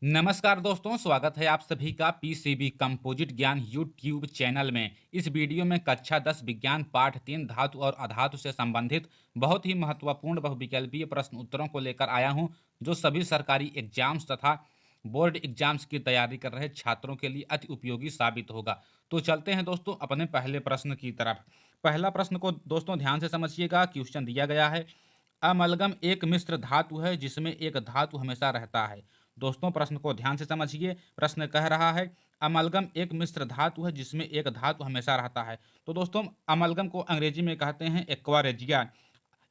नमस्कार दोस्तों, स्वागत है आप सभी का पीसीबी कंपोजिट ज्ञान यूट्यूब चैनल में। इस वीडियो में कक्षा 10 विज्ञान पाठ 3 धातु और अधातु से संबंधित बहुत ही महत्वपूर्ण बहुविकल्पीय प्रश्न उत्तरों को लेकर आया हूं, जो सभी सरकारी एग्जाम्स तथा बोर्ड एग्जाम्स की तैयारी कर रहे छात्रों के लिए अति उपयोगी साबित होगा। तो चलते हैं दोस्तों अपने पहले प्रश्न की तरफ। पहला प्रश्न को दोस्तों ध्यान से समझिएगा। क्वेश्चन दिया गया है, अमलगम एक मिश्र धातु है जिसमें एक धातु हमेशा रहता है। दोस्तों प्रश्न को ध्यान से समझिए। प्रश्न कह रहा है, अमलगम एक मिश्र धातु है जिसमें एक धातु हमेशा रहता है। तो दोस्तों अमलगम को अंग्रेजी में कहते हैं एक्वारेजिया।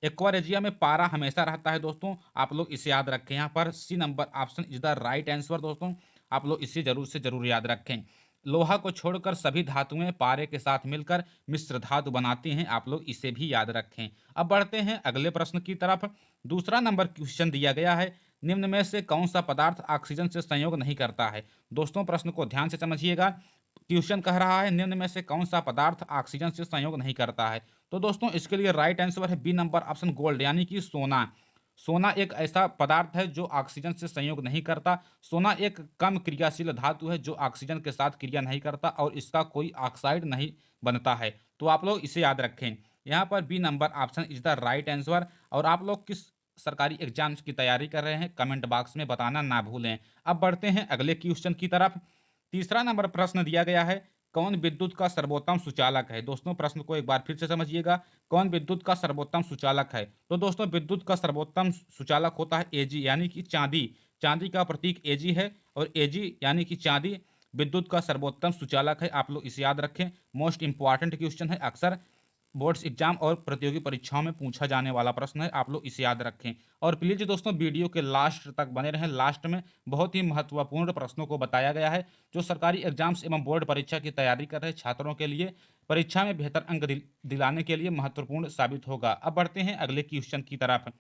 एक्वारेजिया में पारा हमेशा रहता है दोस्तों, आप लोग इसे याद रखें। यहाँ पर C number option is the right answer दोस्तों, आप लोग इसे जरूर से जरूर याद रखें। लोहा को छोड़कर सभी धातुएं पारे के साथ मिलकर मिश्र धातु बनाती हैं, आप लोग इसे भी याद रखें। अब बढ़ते हैं अगले प्रश्न की तरफ। दूसरा नंबर क्वेश्चन दिया गया है, निम्न में से कौन सा पदार्थ ऑक्सीजन से संयोग नहीं करता है। दोस्तों प्रश्न को ध्यान से समझिएगा। क्वेश्चन कह रहा है, निम्न में से कौन सा पदार्थ ऑक्सीजन से संयोग नहीं करता है। तो दोस्तों इसके लिए राइट आंसर है बी नंबर ऑप्शन गोल्ड, यानी कि सोना। सोना एक ऐसा पदार्थ है जो ऑक्सीजन से संयोग नहीं करता। सोना एक कम क्रियाशील धातु है जो ऑक्सीजन के साथ क्रिया नहीं करता और इसका कोई ऑक्साइड नहीं बनता है। तो आप लोग इसे याद रखें। यहाँ पर B number option is the right answer. और आप लोग किस सरकारी एग्जाम्स की तैयारी कर रहे हैं कमेंट बॉक्स में बताना ना भूलें। अब बढ़ते हैं अगले क्वेश्चन की तरफ। तीसरा नंबर प्रश्न दिया गया है, कौन विद्युत का सर्वोत्तम सुचालक है। दोस्तों प्रश्न को एक बार फिर से समझिएगा, कौन विद्युत का सर्वोत्तम सुचालक है। तो दोस्तों विद्युत का सर्वोत्तम सुचालक होता है एजी, यानी कि चांदी। चांदी का प्रतीक एजी है और एजी यानी कि चांदी विद्युत का सर्वोत्तम सुचालक है, आप लोग इसे याद रखें। मोस्ट इंपॉर्टेंट क्वेश्चन है, अक्सर बोर्ड्स एग्जाम और प्रतियोगी परीक्षाओं में पूछा जाने वाला प्रश्न है, आप लोग इसे याद रखें। और प्लीज दोस्तों वीडियो के लास्ट तक बने रहें। लास्ट में बहुत ही महत्वपूर्ण प्रश्नों को बताया गया है, जो सरकारी एग्जाम्स एवं बोर्ड परीक्षा की तैयारी कर रहे छात्रों के लिए परीक्षा में बेहतर अंक दिलाने के लिए महत्वपूर्ण साबित होगा। अब बढ़ते हैं अगले क्वेश्चन की तरफ।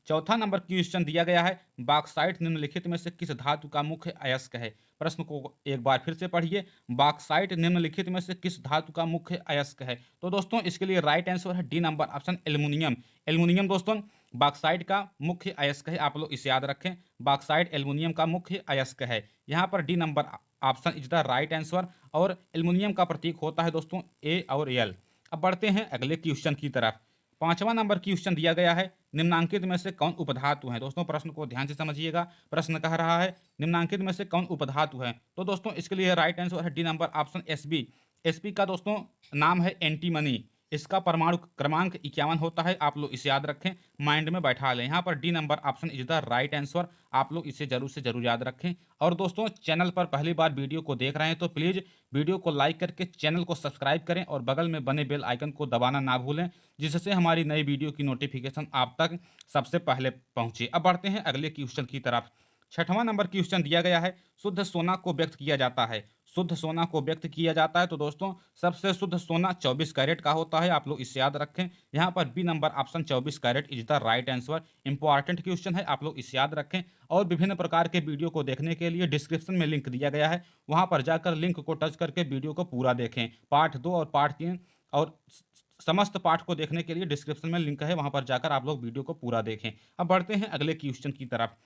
चौथा नंबर क्वेश्चन दिया गया है, बॉक्साइट निम्नलिखित में से किस धातु का मुख्य अयस्क है। प्रश्न को एक बार फिर से पढ़िए, बॉक्साइट निम्नलिखित में से किस धातु का मुख्य अयस्क है। तो दोस्तों इसके लिए राइट आंसर है D number option aluminium. Aluminium दोस्तों बॉक्साइट का मुख्य अयस्क है, आप लोग इसे याद रखें। बॉक्साइट एल्युमिनियम का मुख्य अयस्क है। यहाँ पर D number option is the right answer. और एल्युमिनियम का प्रतीक होता है दोस्तों ए और एल। अब बढ़ते हैं अगले क्वेश्चन की तरफ। पांचवा नंबर क्वेश्चन दिया गया है, निम्नांकित में से कौन उपधातु है। दोस्तों प्रश्न को ध्यान से समझिएगा। प्रश्न कह रहा है, निम्नांकित में से कौन उपधातु है। तो दोस्तों इसके लिए राइट आंसर है D number option SB. SP का दोस्तों नाम है एंटीमनी। इसका परमाणु क्रमांक 51 होता है, आप लोग इसे याद रखें, माइंड में बैठा लें। यहाँ पर D number option is the right answer, आप लोग इसे जरूर से जरूर याद रखें। और दोस्तों चैनल पर पहली बार वीडियो को देख रहे हैं तो प्लीज वीडियो को लाइक करके चैनल को सब्सक्राइब करें और बगल में बने बेल आइकन को दबाना ना भूलें, जिससे हमारी नई वीडियो की नोटिफिकेशन आप तक सबसे पहले पहुंचे। अब बढ़ते हैं अगले क्वेश्चन की तरफ। छठवां नंबर क्वेश्चन दिया गया है, शुद्ध सोना को व्यक्त किया जाता है। शुद्ध सोना को व्यक्त किया जाता है तो दोस्तों सबसे शुद्ध सोना 24 कैरेट का होता है, आप लोग इसे याद रखें। यहाँ पर B number option 24 carat is the right answer. Important question है, आप लोग इसे याद रखें। और विभिन्न प्रकार के वीडियो को देखने के लिए डिस्क्रिप्शन में लिंक दिया गया है, वहां पर जाकर लिंक को टच करके वीडियो को पूरा देखें। पार्ट 2 और पार्ट 3 और समस्त पाठ को देखने के लिए डिस्क्रिप्शन में लिंक है, वहां पर जाकर आप लोग वीडियो को पूरा देखें। अब बढ़ते हैं अगले क्वेश्चन की तरफ।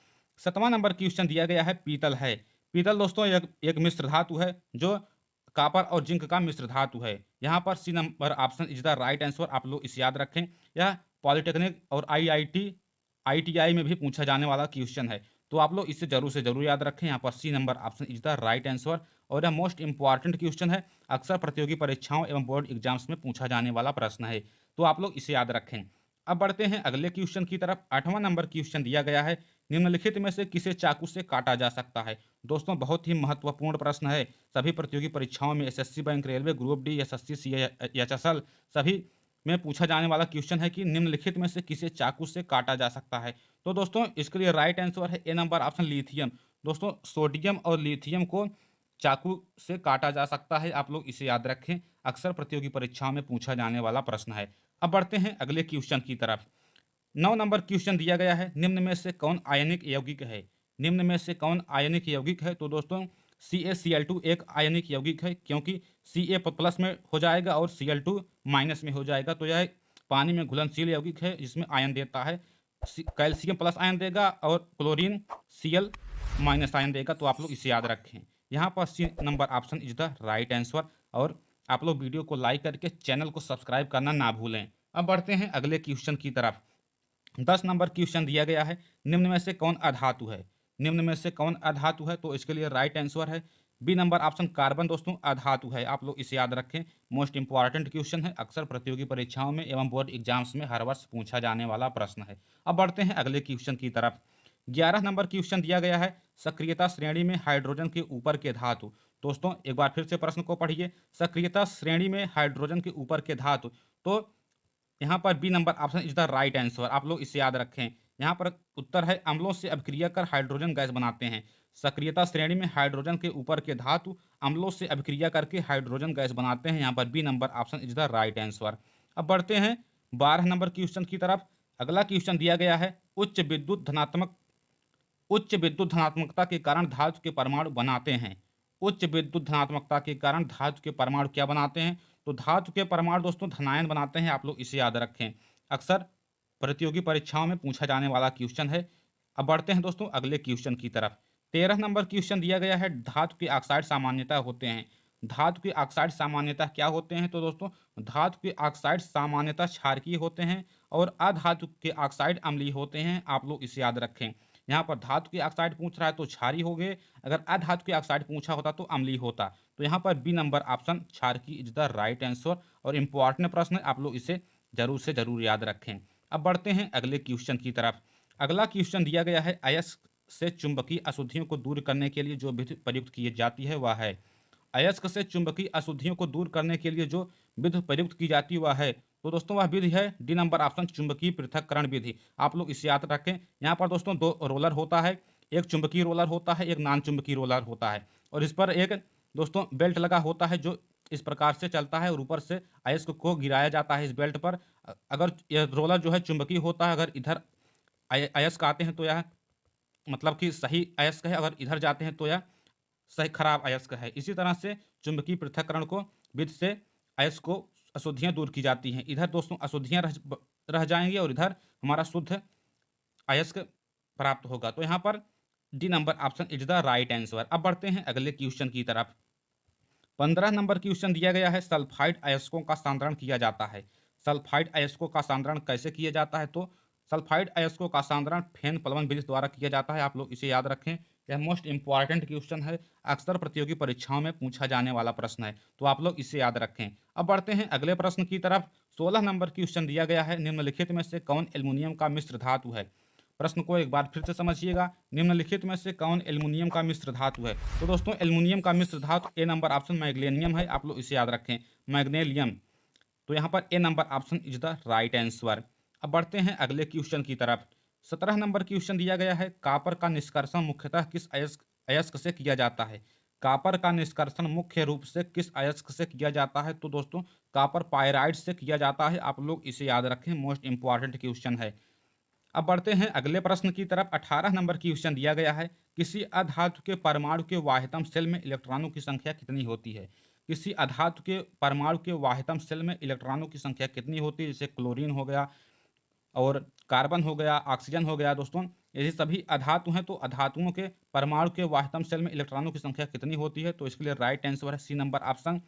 सातवां नंबर क्वेश्चन दिया गया है, पीतल है। पीतल दोस्तों एक मिश्र धातु है जो कॉपर और जिंक का मिश्र धातु है। यहाँ पर C number option is the right answer, आप लोग इसे याद रखें। यह पॉलिटेक्निक और आईटीआई में भी पूछा जाने वाला क्वेश्चन है, तो आप लोग इसे जरूर से जरूर याद रखें। यहाँ पर C number option is the right answer. और यह मोस्ट इंपॉर्टेंट क्वेश्चन है, अक्सर प्रतियोगी परीक्षाओं एवं बोर्ड एग्जाम्स में पूछा जाने वाला प्रश्न है, तो आप लोग इसे याद रखें। अब बढ़ते हैं अगले क्वेश्चन की तरफ। आठवां नंबर क्वेश्चन दिया गया है, निम्नलिखित में से किसे चाकू से काटा जा सकता है। दोस्तों बहुत ही महत्वपूर्ण प्रश्न है, सभी प्रतियोगी परीक्षाओं में SSC bank, railway, group D, SSC, CHSL सभी में पूछा जाने वाला क्वेश्चन है कि निम्नलिखित में से किसे चाकू से काटा जा सकता है। तो दोस्तों इसके लिए राइट आंसर है ए नंबर ऑप्शन लिथियम। दोस्तों सोडियम और लिथियम को चाकू से काटा जा सकता है, आप लोग इसे याद रखें, अक्सर प्रतियोगी परीक्षाओं में पूछा जाने वाला प्रश्न है। अब बढ़ते हैं अगले क्वेश्चन की तरफ। 9 नंबर क्वेश्चन दिया गया है, निम्न में से कौन आयनिक यौगिक है। निम्न में से कौन आयनिक यौगिक है। तो दोस्तों CaCl2 एक आयनिक यौगिक है, क्योंकि Ca प्लस में हो जाएगा और Cl2 माइनस में हो जाएगा, तो यह पानी में घुलनशील यौगिक है जिसमें आयन देता है। कैल्शियम प्लस आयन देगा और क्लोरीन Cl माइनस साइन देगा, तो आप लोग इसे याद रखें। यहाँ पर C number option is the right answer. और आप लोग वीडियो को लाइक करके चैनल को सब्सक्राइब करना ना भूलें। अब बढ़ते हैं अगले क्वेश्चन की तरफ। 10 नंबर क्वेश्चन दिया गया है, निम्न में से कौन अधातु है? निम्न में से कौन अधातु है? तो इसके लिए राइट आंसर है बी नंबर ऑप्शन कार्बन। दोस्तों अधातु है, आप लोग इसे याद रखें। मोस्ट इंपॉर्टेंट क्वेश्चन है, अक्सर प्रतियोगी परीक्षाओं में एवं बोर्ड एग्जाम्स में हर वर्ष पूछा जाने वाला प्रश्न है। अब बढ़ते हैं अगले क्वेश्चन की तरफ। 11 नंबर क्वेश्चन दिया गया है, सक्रियता श्रेणी में हाइड्रोजन के ऊपर के धातु। दोस्तों एक बार फिर से प्रश्न को पढ़िए, सक्रियता श्रेणी में हाइड्रोजन के ऊपर के धातु। तो यहाँ पर B number option is the right answer, आप लोग इसे याद रखें। यहाँ पर उत्तर है अम्लों से अभिक्रिया कर हाइड्रोजन गैस बनाते हैं। सक्रियता श्रेणी में हाइड्रोजन के ऊपर के धातु अम्लों से अभिक्रिया करके हाइड्रोजन गैस बनाते हैं। यहाँ पर B number option is the right answer. अब बढ़ते हैं 12 नंबर क्वेश्चन की तरफ। अगला क्वेश्चन दिया गया है, उच्च विद्युत धनात्मकता के कारण धातु के परमाणु बनाते हैं। उच्च विद्युत धनात्मकता के कारण धातु के परमाणु क्या बनाते हैं? तो धातु के परमाणु दोस्तों धनायन बनाते हैं, आप लोग इसे याद रखें। अक्सर प्रतियोगी परीक्षाओं में पूछा जाने वाला क्वेश्चन है। अब बढ़ते हैं दोस्तों अगले क्वेश्चन की तरफ। 13 नंबर क्वेश्चन दिया गया है, धातु के ऑक्साइड सामान्यतः होते हैं। धातु के ऑक्साइड सामान्यतः क्या होते हैं? तो दोस्तों धातु के ऑक्साइड सामान्यतः क्षारकीय होते हैं और अधातु के ऑक्साइड अम्लीय होते हैं, आप लोग इसे याद रखें। यहाँ पर धातु के ऑक्साइड पूछ रहा है तो क्षारीय हो गए, अगर अधातु के ऑक्साइड पूछा होता तो अम्लीय होता। तो यहाँ पर बी नंबर ऑप्शन क्षारकीय इज द राइट आंसर। और इंपॉर्टेंट प्रश्न है, आप लोग इसे जरूर से जरूर याद रखें। अब बढ़ते हैं अगले क्वेश्चन की तरफ। अगला क्वेश्चन दिया गया है, अयस्क से चुंबकीय अशुद्धियों को दूर करने के लिए जो विधि प्रयुक्त की जाती है वह है। अयस्क से चुंबकीय अशुद्धियों को दूर करने के लिए जो विधि प्रयुक्त की जाती है वह है। तो दोस्तों वह विधि है डी नंबर ऑप्शन चुंबकीय पृथक्करण विधि, आप लोग इसे याद रखें। यहाँ पर दोस्तों दो रोलर होता है, एक चुंबकीय रोलर होता है, एक नॉन चुंबकीय रोलर होता है। और इस पर एक दोस्तों बेल्ट लगा होता है जो इस प्रकार से चलता है और ऊपर से अयस्क को गिराया जाता है इस बेल्ट पर। अगर यह रोलर जो है चुंबकीय होता है, अगर इधर अयस्क आते हैं तो यह मतलब कि सही अयस्क है, अगर इधर जाते हैं तो यह सही खराब अयस्क है। इसी तरह से चुंबकीय पृथक्करण को विधि से अयस्क को अशुद्धियाँ दूर की जाती हैं। इधर दोस्तों अशुद्धियाँ रह जाएंगी और इधर हमारा शुद्ध अयस्क प्राप्त होगा। तो यहाँ पर D number option is the right answer. अब बढ़ते हैं अगले क्वेश्चन की तरफ। 15 नंबर क्वेश्चन दिया गया है, सल्फाइड अयस्कों का सांद्रण किया जाता है। सल्फाइड अयस्कों का सांद्रण कैसे किया जाता है? तो सल्फाइड अयस्कों का सांद्रण फेन प्लवन विधि द्वारा किया जाता है, आप लोग इसे याद रखें। यह मोस्ट इंपॉर्टेंट क्वेश्चन है, अक्सर प्रतियोगी परीक्षाओं में पूछा जाने वाला प्रश्न है, तो आप लोग इसे याद रखें। अब बढ़ते हैं अगले प्रश्न की तरफ। 16 नंबर क्वेश्चन दिया गया है, निम्नलिखित में से कौन एल्युमिनियम का मिश्र धातु है? प्रश्न को एक बार फिर से समझिएगा, निम्नलिखित में से कौन एल्युमिनियम का मिश्र धातु है? तो दोस्तों एल्युमिनियम का मिश्र धातु ए नंबर ऑप्शन मैग्नीशियम है, आप लोग इसे याद रखें, मैग्नीशियम। तो यहाँ पर A number option is the right answer. अब बढ़ते हैं अगले क्वेश्चन की तरफ। 17 नंबर क्वेश्चन दिया गया है, कापर का निष्कर्षण मुख्यतः किस अयस्क से किया जाता है? कापर का निष्कर्षण मुख्य रूप से किस अयस्क से किया जाता है? तो दोस्तों कापर पायराइड से किया जाता है, आप लोग इसे याद रखें, मोस्ट इंपॉर्टेंट क्वेश्चन है। अब बढ़ते हैं अगले प्रश्न की तरफ। 18 नंबर क्वेश्चन दिया गया है, किसी अधातु के परमाणु के वाहितम सेल में इलेक्ट्रॉनों की संख्या कितनी होती है? किसी अधातु के परमाणु के वाहितम सेल में इलेक्ट्रॉनों की संख्या कितनी होती है? जैसे क्लोरीन हो गया और कार्बन हो गया, ऑक्सीजन हो गया। दोस्तों यदि सभी अधातु हैं तो अधातुओं के परमाणु के वाहितम सेल में इलेक्ट्रॉनों की संख्या कितनी होती है? तो इसके लिए राइट आंसर है सी नंबर ऑप्शन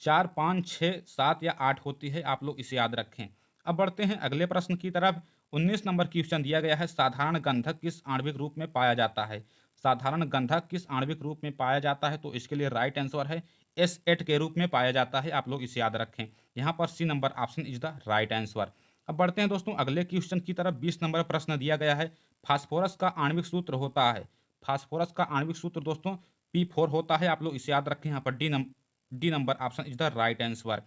4, 5, 6, 7 या 8 होती है, आप लोग इसे याद रखें। अब बढ़ते हैं अगले प्रश्न की तरफ। 19 नंबर क्वेश्चन दिया गया है, साधारण गंधक किस आणविक रूप में पाया जाता है? साधारण गंधक किस आणविक रूप में पाया जाता है? तो इसके लिए राइट आंसर है S8 के रूप में पाया जाता है, आप लोग इसे याद रखें। यहाँ पर C number option is the right answer. अब बढ़ते हैं दोस्तों अगले क्वेश्चन की तरफ। 20 नंबर प्रश्न दिया गया है, फास्फोरस का आणविक सूत्र होता है। फास्फोरस का आणविक सूत्र दोस्तों P4 होता है, आप लोग इसे याद रखें। यहाँ पर D number option is the right answer.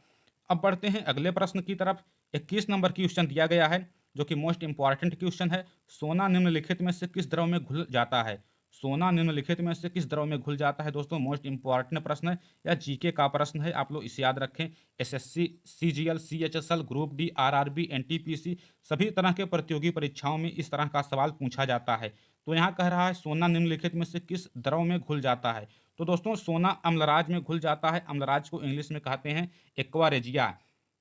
अब बढ़ते हैं अगले प्रश्न की तरफ। 21 नंबर क्वेश्चन दिया गया है जो कि मोस्ट इंपॉर्टेंट क्वेश्चन है, सोना निम्नलिखित में से किस द्रव में घुल जाता है? सोना निम्नलिखित में से किस द्रव में घुल जाता है? दोस्तों मोस्ट इंपॉर्टेंट प्रश्न है, या जीके का प्रश्न है, आप लोग इसे याद रखें। SSC, CGL, CHSL, group D, RRB, NTPC सभी तरह के प्रतियोगी परीक्षाओं में इस तरह का सवाल पूछा जाता है। तो यहाँ कह रहा है सोना निम्नलिखित में से किस द्रव में घुल जाता है? तो दोस्तों सोना अम्लराज में घुल जाता है। अम्लराज को इंग्लिश में कहते हैं एक्वा रेजिया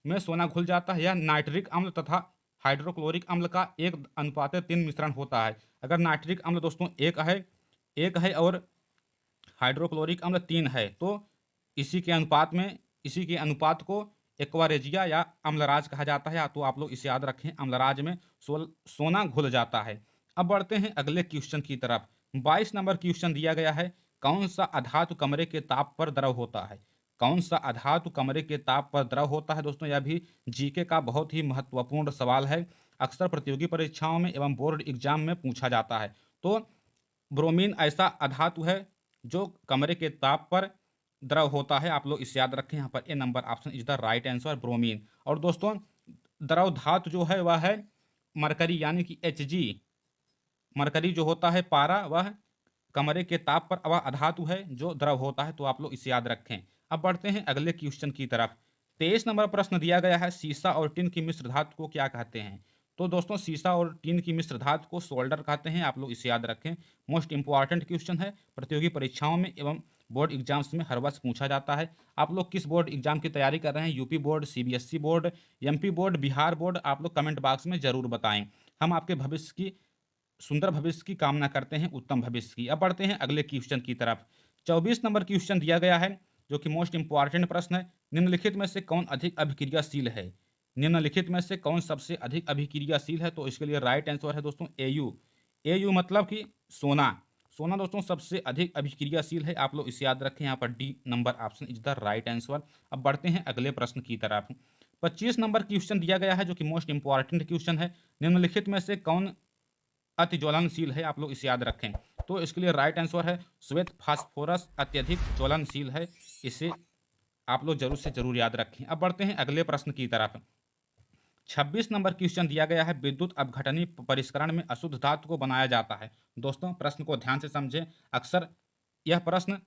में सोना घुल जाता है। यह नाइट्रिक अम्ल तथा हाइड्रोक्लोरिक अम्ल का 1:3 मिश्रण होता है। अगर नाइट्रिक अम्ल दोस्तों 1 है, 1 है और हाइड्रोक्लोरिक अम्ल 3 है, तो इसी के अनुपात को एक्वारेजिया या अम्लराज कहा जाता है। तो आप लोग इसे याद रखें, अम्लराज में सोना घुल जाता है। अब बढ़ते हैं अगले क्वेश्चन की तरफ। 22 नंबर क्वेश्चन दिया गया है, कौन सा अधातु कमरे के ताप पर द्रव होता है? कौन सा अधातु कमरे के ताप पर द्रव होता है? दोस्तों यह भी जीके का बहुत ही महत्वपूर्ण सवाल है, अक्सर प्रतियोगी परीक्षाओं में एवं बोर्ड एग्जाम में पूछा जाता है। तो ब्रोमीन ऐसा अधातु है जो कमरे के ताप पर द्रव होता है। आप लोग इसे याद रखें, यहाँ पर A number option is the right answer, bromine. और दोस्तों द्रव धातु जो है वह है मरकरी, यानी कि Hg। मरकरी जो होता है पारा, वह कमरे के ताप पर वह अधातु है जो द्रव होता है। तो आप लोग इसे याद रखें। अब बढ़ते हैं अगले क्वेश्चन की तरफ। 23 नंबर प्रश्न दिया गया है, सीसा और टिन की मिश्र धातु को क्या कहते हैं? तो दोस्तों सीसा और टिन की मिश्र धातु को सोल्डर कहते हैं। आप लोग इसे याद रखें, मोस्ट इंपॉर्टेंट क्वेश्चन है, प्रतियोगी परीक्षाओं में एवं बोर्ड एग्जाम्स में हर वर्ष पूछा जाता है। आप लोग किस बोर्ड एग्जाम की तैयारी कर रहे हैं, UP board, CBSE board, MP board, Bihar board, आप लोग कमेंट बॉक्स में जरूर बताएं। हम आपके भविष्य की सुंदर भविष्य की कामना करते हैं, उत्तम भविष्य की। अब बढ़ते हैं अगले क्वेश्चन की तरफ। 24 नंबर क्वेश्चन दिया गया है जो कि मोस्ट इंपॉर्टेंट प्रश्न है, निम्नलिखित में से कौन अधिक अभिक्रियाशील है? निम्नलिखित में से कौन सबसे अधिक अभिक्रियाशील है? तो इसके लिए राइट आंसर है दोस्तों एयू। एयू मतलब कि सोना। सोना दोस्तों सबसे अधिक अभिक्रियाशील है। आप लोग इसे याद रखें, यहाँ पर D number option is the right answer. अब बढ़ते हैं अगले प्रश्न की तरफ। 25 नंबर क्वेश्चन दिया गया है जो कि मोस्ट इंपॉर्टेंट क्वेश्चन है, निम्नलिखित में से कौन अति ज्वलनशील है? आप लोग इसे याद रखें। तो इसके लिए राइट आंसर है श्वेत फास्फोरस अत्यधिक ज्वलनशील है। इसे आप लोग जरूर से जरूर याद रखें। अब बढ़ते हैं अगले प्रश्न की तरफ। 26 नंबर क्वेश्चन दिया गया है, विद्युत अपघटनी परिष्करण में अशुद्ध धातु को बनाया जाता है। दोस्तों प्रश्न को ध्यान से समझें, अक्सर यह प्रश्न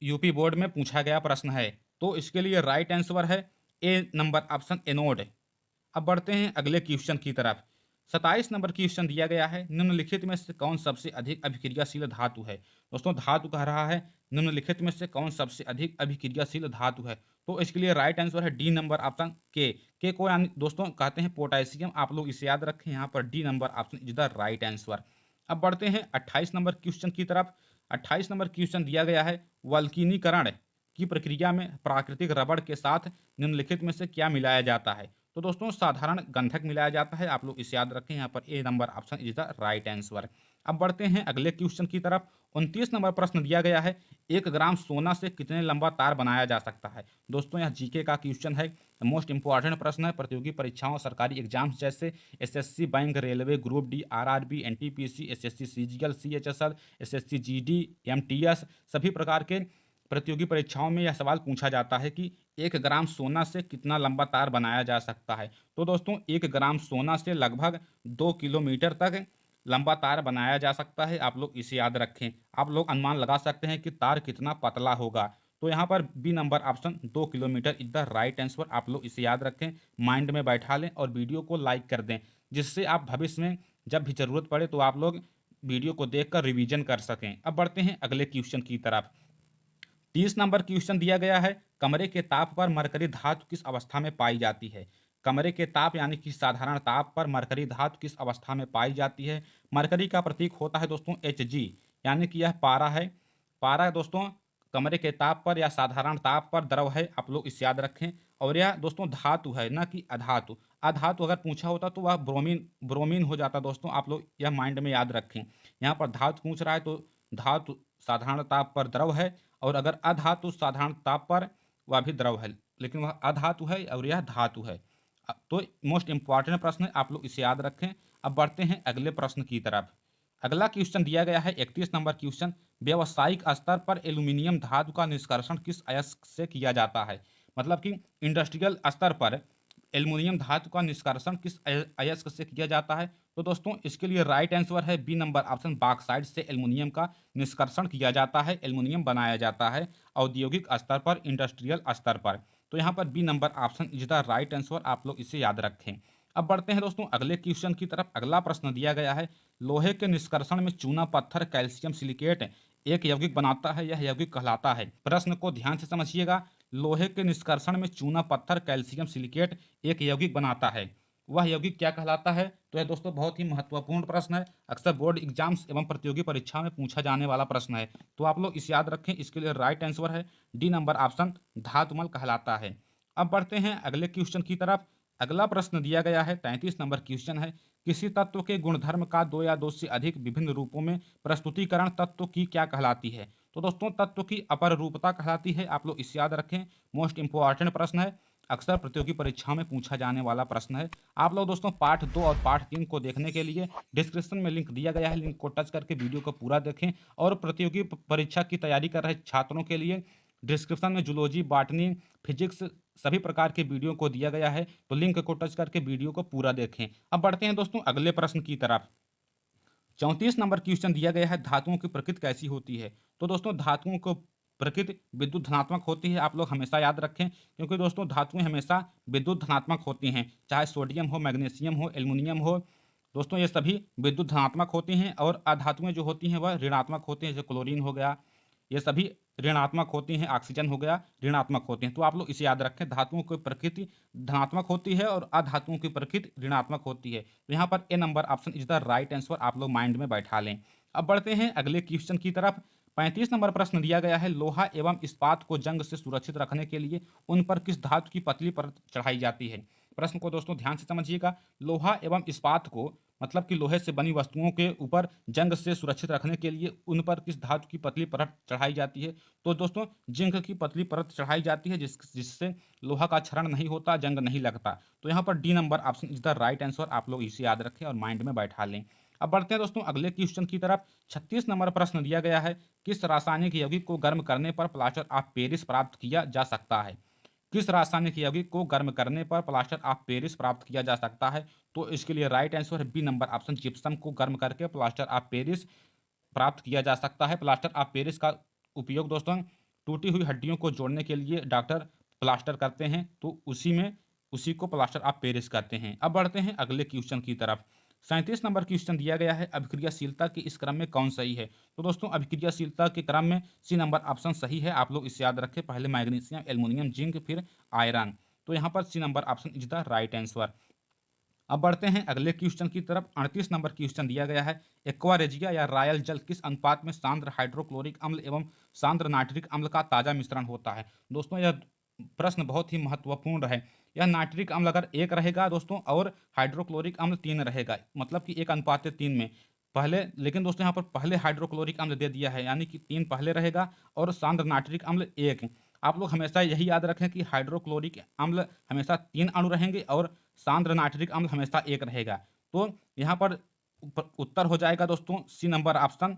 यूपी बोर्ड में पूछा गया प्रश्न है। तो इसके लिए राइट आंसर है ए नंबर ऑप्शन एनोड। अब बढ़ते हैं अगले क्वेश्चन की तरफ। 27 नंबर क्वेश्चन दिया गया है, निम्नलिखित में से कौन सबसे अधिक अभिक्रियाशील धातु है? दोस्तों धातु कह रहा है, निम्नलिखित में से कौन सबसे अधिक अभिक्रियाशील धातु है? तो इसके लिए राइट आंसर है डी नंबर ऑप्शन के को यानी दोस्तों कहते हैं पोटेशियम। आप लोग इसे याद रखें, यहाँ पर D number option is the right answer. अब बढ़ते हैं 28 नंबर क्वेश्चन की तरफ। 28 नंबर क्वेश्चन दिया गया है, वल्कनीकरण की प्रक्रिया में प्राकृतिक रबड़ के साथ निम्नलिखित में से क्या मिलाया जाता है? तो दोस्तों साधारण गंधक मिलाया जाता है। आप लोग इसे याद रखें, यहाँ पर A number option is the right answer. अब बढ़ते हैं अगले क्वेश्चन की तरफ। 29 नंबर प्रश्न दिया गया है, 1 ग्राम सोना से कितने लंबा तार बनाया जा सकता है? दोस्तों यह जीके का क्वेश्चन है, मोस्ट इंपॉर्टेंट प्रश्न है, प्रतियोगी परीक्षाओं, सरकारी एग्जाम्स जैसे SSC bank, railway, group D, RRB, NTPC, SSC CGL, CHSL, SSC GD, MTS, सभी प्रकार के प्रतियोगी परीक्षाओं में यह सवाल पूछा जाता है कि 1 ग्राम सोना से कितना लंबा तार बनाया जा सकता है? तो दोस्तों 1 ग्राम सोना से लगभग 2 किलोमीटर तक लंबा तार बनाया जा सकता है। आप लोग इसे याद रखें। आप लोग अनुमान लगा सकते हैं कि तार कितना पतला होगा। तो यहाँ पर B number option 2 kilometre is the right answer. आप लोग इसे याद रखें, माइंड में बैठा लें और वीडियो को लाइक कर दें, जिससे आप भविष्य में जब भी जरूरत पड़े तो आप लोग वीडियो को देखकर रिवीजन कर सकें। अब बढ़ते हैं अगले क्वेश्चन की तरफ। 30 नंबर क्वेश्चन दिया गया है, कमरे के ताप पर मरकरी धातु किस अवस्था में पाई जाती है? कमरे के ताप यानी कि साधारण ताप पर मरकरी धातु किस अवस्था में पाई जाती है? मरकरी का प्रतीक होता है दोस्तों Hg, यानी कि यह पारा है। पारा दोस्तों कमरे के ताप पर या साधारण ताप पर द्रव है। आप लोग इसे याद रखें। और यह दोस्तों धातु है, न कि अधातु। अधातु अगर पूछा होता तो वह ब्रोमीन हो जाता। दोस्तों आप लोग यह माइंड में याद रखें। यहाँ पर धातु पूछ रहा है तो धातु साधारण ताप पर द्रव है, और अगर अधातु साधारण ताप पर वह भी द्रव है, लेकिन वह अधातु है और यह धातु है। तो मोस्ट इंपॉर्टेंट प्रश्न है, आप लोग इसे याद रखें। अब बढ़ते हैं अगले प्रश्न की तरफ। अगला क्वेश्चन दिया गया है 31 नंबर क्वेश्चन, व्यावसायिक स्तर पर एल्यूमिनियम धातु का निष्कर्षण किस अयस्क से किया जाता है? मतलब कि इंडस्ट्रियल स्तर पर एल्यूमिनियम धातु का निष्कर्षण किस अयस्क से किया जाता है? तो दोस्तों इसके लिए राइट आंसर है बी नंबर ऑप्शन, बॉक्साइट से एल्यूमिनियम का निष्कर्षण किया जाता है, एल्यूमिनियम बनाया जाता है औद्योगिक स्तर पर, इंडस्ट्रियल स्तर पर। तो यहाँ पर B number option is the right answer. आप लोग इसे याद रखें। अब बढ़ते हैं दोस्तों अगले क्वेश्चन की तरफ। अगला प्रश्न दिया गया है, लोहे के निष्कर्षण में चूना पत्थर कैल्शियम सिलिकेट एक यौगिक बनाता है, यह यौगिक कहलाता है। प्रश्न को ध्यान से समझिएगा, लोहे के निष्कर्षण में चूना पत्थर कैल्शियम सिलिकेट एक यौगिक बनाता है। वह यौगिक क्या कहलाता है? तो यह दोस्तों बहुत ही महत्वपूर्ण प्रश्न है, अक्सर बोर्ड एग्जाम्स एवं प्रतियोगी परीक्षा में पूछा जाने वाला प्रश्न है। तो आप लोग इसे याद रखें। इसके लिए राइट आंसर है डी नंबर ऑप्शन, धातुमल कहलाता है। अब बढ़ते हैं अगले क्वेश्चन की तरफ। अगला प्रश्न दिया गया है, 33 नंबर क्वेश्चन है। किसी तत्व के गुणधर्म का दो या दो से अधिक विभिन्न रूपों में प्रस्तुतिकरण तत्व की क्या कहलाती है? तो दोस्तों तत्व की अपर रूपता कहलाती है। आप लोग इसे याद रखें, मोस्ट इंपॉर्टेंट प्रश्न है, अक्सर प्रतियोगी परीक्षाओं में पूछा जाने वाला प्रश्न है। आप लोग दोस्तों पार्ट 2 और पार्ट 3 को देखने के लिए डिस्क्रिप्शन में लिंक दिया गया है, लिंक को टच करके वीडियो को पूरा देखें। और प्रतियोगी परीक्षा की तैयारी कर रहे छात्रों के लिए डिस्क्रिप्शन में जूलॉजी, बॉटनी, फिजिक्स सभी प्रकार के वीडियो को दिया गया है, तो लिंक को टच करके वीडियो को पूरा देखें। अब बढ़ते हैं दोस्तों अगले प्रश्न की तरफ। 34 नंबर क्वेश्चन दिया गया है, धातुओं की प्रकृति कैसी होती है? तो दोस्तों धातुओं को प्रकृति विद्युत धनात्मक होती है। आप लोग हमेशा याद रखें, क्योंकि दोस्तों धातुएं हमेशा विद्युत धनात्मक होती हैं, चाहे सोडियम हो, मैग्नीशियम हो, एल्युमिनियम हो। दोस्तों ये सभी विद्युत धनात्मक होती हैं। और अधातुएं जो होती हैं वह ऋणात्मक होती हैं, जैसे क्लोरीन हो गया, ये सभी ऋणात्मक होती हैं। ऑक्सीजन हो गया, ऋणात्मक होती हैं। तो आप लोग इसे याद रखें, धातुओं की प्रकृति धनात्मक होती है और अधातुओं की प्रकृति ऋणात्मक होती है। तो यहाँ पर A number option is the right answer, आप लोग माइंड में बैठा लें। अब बढ़ते हैं अगले क्वेश्चन की तरफ। 35 नंबर प्रश्न दिया गया है, लोहा एवं इस्पात को जंग से सुरक्षित रखने के लिए उन पर किस धातु की पतली परत चढ़ाई जाती है? प्रश्न को दोस्तों ध्यान से समझिएगा। लोहा एवं इस्पात को, मतलब कि लोहे से बनी वस्तुओं के ऊपर जंग से सुरक्षित रखने के लिए उन पर किस धातु की पतली परत चढ़ाई जाती है? तो दोस्तों जिंक की पतली परत चढ़ाई जाती है, जिससे लोहा का क्षरण नहीं होता, जंग नहीं लगता। तो यहाँ पर D number option is the right answer, आप लोग इसे याद रखें और माइंड में बैठा लें। अब बढ़ते हैं दोस्तों अगले क्वेश्चन की तरफ। 36 नंबर प्रश्न दिया गया है, किस रासायनिक यौगिक को गर्म करने पर प्लास्टर ऑफ पेरिस प्राप्त किया जा सकता है? किस रासायनिक यौगिक को गर्म करने पर प्लास्टर ऑफ पेरिस प्राप्त किया जा सकता है? तो इसके लिए राइट आंसर है बी नंबर ऑप्शन, जिप्सम को गर्म करके प्लास्टर ऑफ पेरिस प्राप्त किया जा सकता है। प्लास्टर ऑफ पेरिस का उपयोग दोस्तों टूटी हुई हड्डियों को जोड़ने के लिए डॉक्टर प्लास्टर करते हैं, तो उसी को प्लास्टर ऑफ पेरिस कहते हैं। अब बढ़ते हैं अगले क्वेश्चन की तरफ। 37 नंबर क्वेश्चन दिया गया है, अभिक्रियाशीलता के इस क्रम में कौन सही है? तो दोस्तों अभिक्रियाशीलता के क्रम में सी नंबर ऑप्शन सही है। आप लोग इसे याद रखें, पहले मैग्नीशियम, एल्युमिनियम, जिंक, फिर आयरन। तो यहाँ पर C number option is the right answer. अब बढ़ते हैं अगले क्वेश्चन की तरफ। 38 नंबर क्वेश्चन दिया गया है, एक्वा रेजिया या रॉयल जल किस अनुपात में सांद्र हाइड्रोक्लोरिक अम्ल एवं सांद्र नाइट्रिक अम्ल का ताजा मिश्रण होता है? दोस्तों यह प्रश्न बहुत ही महत्वपूर्ण है। यह नाइट्रिक अम्ल अगर 1 रहेगा दोस्तों और हाइड्रोक्लोरिक अम्ल 3 रहेगा, मतलब कि 1:3 में पहले, लेकिन दोस्तों यहाँ पर पहले हाइड्रोक्लोरिक अम्ल दे दिया है, यानी कि 3 पहले रहेगा और सांद्र नाइट्रिक अम्ल 1। आप लोग हमेशा यही याद रखें कि हाइड्रोक्लोरिक अम्ल हमेशा 3 अणु रहेंगे और सांद्र नाइट्रिक अम्ल हमेशा 1 रहेगा। तो यहाँ पर उत्तर हो जाएगा दोस्तों सी नंबर ऑप्शन,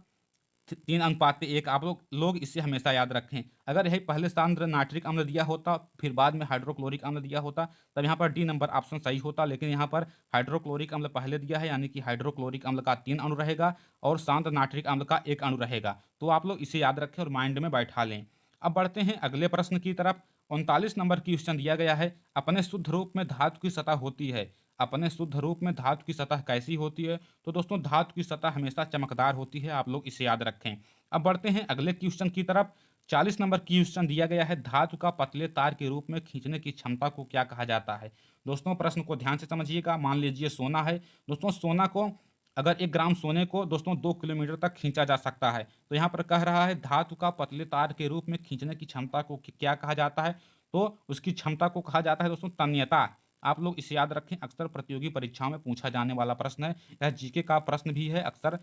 3:1। आप लोग इसे हमेशा याद रखें। अगर यही पहले सांद्र नाइट्रिक अम्ल दिया होता, फिर बाद में हाइड्रोक्लोरिक अम्ल दिया होता, तब यहाँ पर डी नंबर ऑप्शन सही होता। लेकिन यहाँ पर हाइड्रोक्लोरिक अम्ल पहले दिया है, यानी कि हाइड्रोक्लोरिक अम्ल का 3 अणु रहेगा और सांद्र नाइट्रिक अम्ल का 1 अणु रहेगा। तो आप लोग इसे याद रखें और माइंड में बैठा लें। अब बढ़ते हैं अगले प्रश्न की तरफ। 39 नंबर क्वेश्चन दिया गया है, अपने शुद्ध रूप में धातु की सतह होती है, अपने शुद्ध रूप में धातु की सतह कैसी होती है? तो दोस्तों धातु की सतह हमेशा चमकदार होती है, आप लोग इसे याद रखें। अब बढ़ते हैं अगले क्वेश्चन की तरफ। 40 नंबर क्वेश्चन दिया गया है, धातु का पतले तार के रूप में खींचने की क्षमता को क्या कहा जाता है? दोस्तों प्रश्न को ध्यान से समझिएगा। मान लीजिए सोना है दोस्तों, सोना को अगर 1 ग्राम सोने को दोस्तों 2 किलोमीटर तक खींचा जा सकता है, तो यहाँ पर कह रहा है धातु का पतले तार के रूप में खींचने की क्षमता को क्या कहा जाता है? तो उसकी क्षमता को कहा जाता है दोस्तों तन्यता। आप लोग इसे याद रखें, अक्सर प्रतियोगी परीक्षाओं में पूछा जाने वाला प्रश्न है। यह जीके का प्रश्न भी है, अक्सर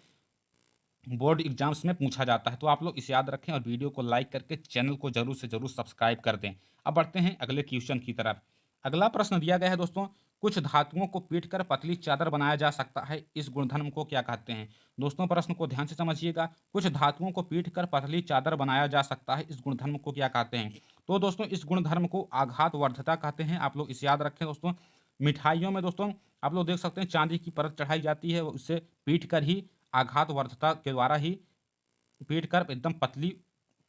बोर्ड एग्जाम्स में पूछा जाता है। तो आप लोग इसे याद रखें और वीडियो को लाइक करके चैनल को जरूर से जरूर सब्सक्राइब कर दें। अब बढ़ते हैं अगले क्वेश्चन की तरफ। अगला प्रश्न दिया गया है दोस्तों, कुछ धातुओं को पीट कर पतली चादर बनाया जा सकता है, इस गुणधर्म को क्या कहते हैं? दोस्तों प्रश्न को ध्यान से समझिएगा। कुछ धातुओं को पीट कर पतली चादर बनाया जा सकता है, इस गुणधर्म को क्या कहते हैं? तो दोस्तों इस गुणधर्म को आघात वर्धता कहते हैं। आप लोग इसे याद रखें दोस्तों। मिठाइयों में दोस्तों आप लोग देख सकते हैं चांदी की परत चढ़ाई जाती है, उससे पीट कर ही आघात वर्धता के द्वारा ही पीट कर एकदम पतली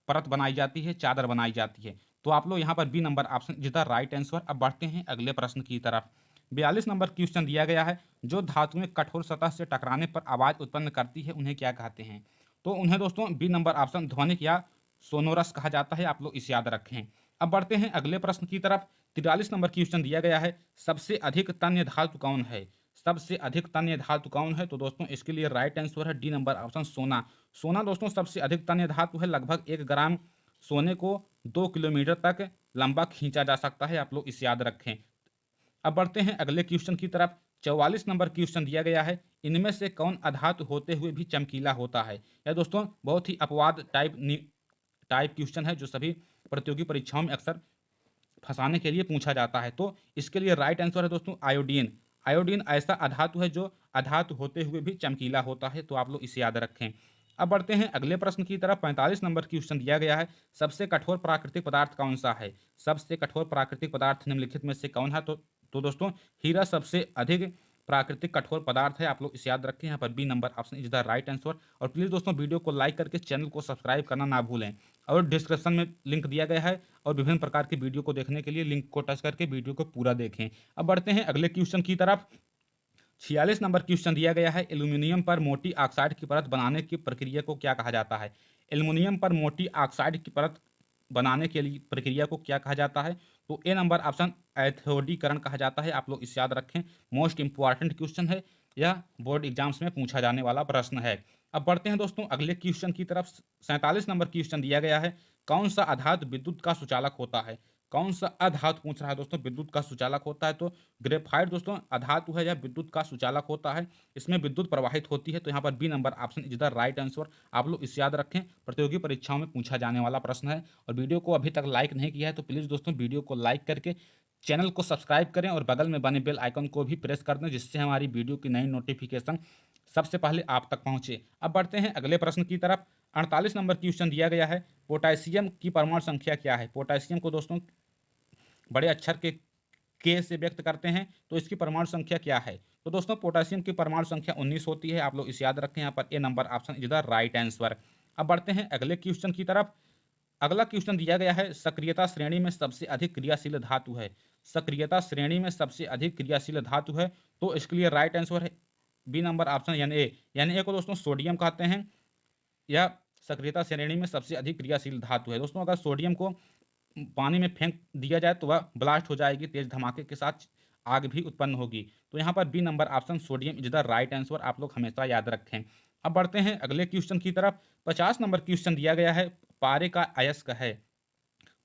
परत बनाई जाती है, चादर बनाई जाती है। तो आप लोग यहाँ पर B number option is the right answer. अब बढ़ते हैं अगले प्रश्न की तरफ। 42 नंबर क्वेश्चन दिया गया है, जो धातुएं कठोर सतह से टकराने पर आवाज उत्पन्न करती है उन्हें क्या कहते हैं? तो उन्हें दोस्तों बी नंबर ऑप्शन ध्वनिक या सोनोरस कहा जाता है। आप लोग इसे याद रखें। अब बढ़ते हैं अगले प्रश्न की तरफ। 43 नंबर क्वेश्चन दिया गया है, सबसे अधिक तन्य धातु कौन है? सबसे अधिक तन्य धातु कौन है? तो दोस्तों इसके लिए राइट आंसर है डी नंबर ऑप्शन सोना। सोना दोस्तों सबसे अधिक तन्य धातु है। लगभग 1 ग्राम सोने को 2 किलोमीटर तक लंबा खींचा जा सकता है, आप लोग इसे याद रखें। अब बढ़ते हैं अगले क्वेश्चन की तरफ। 44 नंबर क्वेश्चन दिया गया है, इनमें से कौन अधातु होते हुए भी चमकीला होता है? यह दोस्तों बहुत ही अपवाद टाइप क्वेश्चन है, जो सभी प्रतियोगी परीक्षाओं में अक्सर फंसाने के लिए पूछा जाता है। तो इसके लिए राइट आंसर है दोस्तों आयोडीन। आयोडीन ऐसा अधातु है जो अधातु होते हुए भी चमकीला होता है, तो आप लोग इसे याद रखें। अब बढ़ते हैं अगले प्रश्न की तरफ। 45 नंबर क्वेश्चन दिया गया है, सबसे कठोर प्राकृतिक पदार्थ कौन सा है? सबसे कठोर प्राकृतिक पदार्थ निम्नलिखित में से कौन है? तो दोस्तों हीरा सबसे अधिक प्राकृतिक कठोर पदार्थ है, आप लोग इसे याद रखें। यहाँ पर B number option is the right answer. और प्लीज़ दोस्तों वीडियो को लाइक करके चैनल को सब्सक्राइब करना ना भूलें। और डिस्क्रिप्शन में लिंक दिया गया है, और विभिन्न प्रकार की वीडियो को देखने के लिए लिंक को टच करके वीडियो को पूरा देखें। अब बढ़ते हैं अगले क्वेश्चन की तरफ। 46 नंबर क्वेश्चन दिया गया है, एल्यूमिनियम पर मोटी ऑक्साइड की परत बनाने की प्रक्रिया को क्या कहा जाता है? एल्यूमिनियम पर मोटी ऑक्साइड की परत बनाने के लिए प्रक्रिया को क्या कहा जाता है? तो ए नंबर ऑप्शन एथोडीकरण कहा जाता है, आप लोग इसे याद रखें। मोस्ट इंपॉर्टेंट क्वेश्चन है, यह बोर्ड एग्जाम्स में पूछा जाने वाला प्रश्न है। अब बढ़ते हैं दोस्तों अगले क्वेश्चन की तरफ। 47 नंबर क्वेश्चन दिया गया है, कौन सा आधातु विद्युत का सुचालक होता है? कौन सा अधातु पूछ रहा है दोस्तों, विद्युत का सुचालक होता है? तो ग्रेफाइट दोस्तों अधातु है, यह विद्युत का सुचालक होता है। इसमें विद्युत प्रवाहित होती है, तो यहाँ पर B number option is the right answer. आप लोग इसे याद रखें, प्रतियोगी परीक्षाओं में पूछा जाने वाला प्रश्न है। और वीडियो को अभी तक लाइक नहीं किया है तो प्लीज़ दोस्तों वीडियो को लाइक करके चैनल को सब्सक्राइब करें, और बगल में बने बेल आइकन को भी प्रेस कर दें, जिससे हमारी वीडियो की नई नोटिफिकेशन सबसे पहले आप तक पहुंचे। अब बढ़ते हैं अगले प्रश्न की तरफ। 48 नंबर क्वेश्चन दिया गया है, पोटेशियम की परमाणु संख्या क्या है? पोटेशियम को दोस्तों बड़े अक्षर के से व्यक्त करते हैं, तो इसकी परमाणु संख्या क्या है? तो दोस्तों पोटेशियम की परमाणु संख्या 19 होती है, आप लोग इसे याद रखें। यहाँ पर A number option is the right answer. अब बढ़ते हैं अगले क्वेश्चन की तरफ। अगला क्वेश्चन दिया गया है, सक्रियता श्रेणी में सबसे अधिक क्रियाशील धातु है? सक्रियता श्रेणी में सबसे अधिक क्रियाशील धातु है, तो इसके लिए राइट आंसर है बी नंबर ऑप्शन यानी ए को दोस्तों सोडियम कहते हैं। यह सक्रियता श्रेणी में सबसे अधिक क्रियाशील धातु है। दोस्तों अगर सोडियम को पानी में फेंक दिया जाए तो वह ब्लास्ट हो जाएगी, तेज धमाके के साथ आग भी उत्पन्न होगी। तो यहाँ पर B number option sodium is the right answer, आप लोग हमेशा याद रखें। अब बढ़ते हैं अगले क्वेश्चन की तरफ। 50 नंबर क्वेश्चन दिया गया है, पारे का अयस्क है।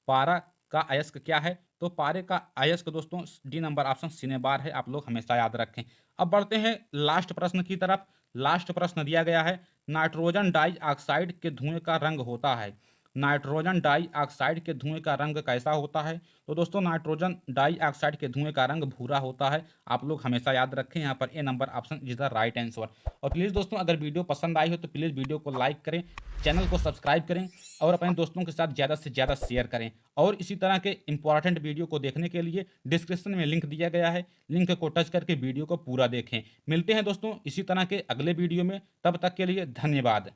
पारा का अयस्क क्या है? तो पारे का अयस्क दोस्तों डी नंबर ऑप्शन सिनेबार है, आप लोग हमेशा याद रखें। अब बढ़ते हैं लास्ट प्रश्न की तरफ। लास्ट प्रश्न दिया गया है, नाइट्रोजन डाइऑक्साइड के धुएं का रंग होता है। नाइट्रोजन डाइऑक्साइड के धुएं का रंग कैसा होता है? तो दोस्तों नाइट्रोजन डाइऑक्साइड के धुएं का रंग भूरा होता है, आप लोग हमेशा याद रखें। यहाँ पर A number option is the right answer. और प्लीज़ दोस्तों अगर वीडियो पसंद आई हो तो प्लीज़ वीडियो को लाइक करें, चैनल को सब्सक्राइब करें, और अपने दोस्तों के साथ ज़्यादा से ज़्यादा शेयर करें। और इसी तरह के इंपॉर्टेंट वीडियो को देखने के लिए डिस्क्रिप्शन में लिंक दिया गया है, लिंक को टच करके वीडियो को पूरा देखें। मिलते हैं दोस्तों इसी तरह के अगले वीडियो में, तब तक के लिए धन्यवाद।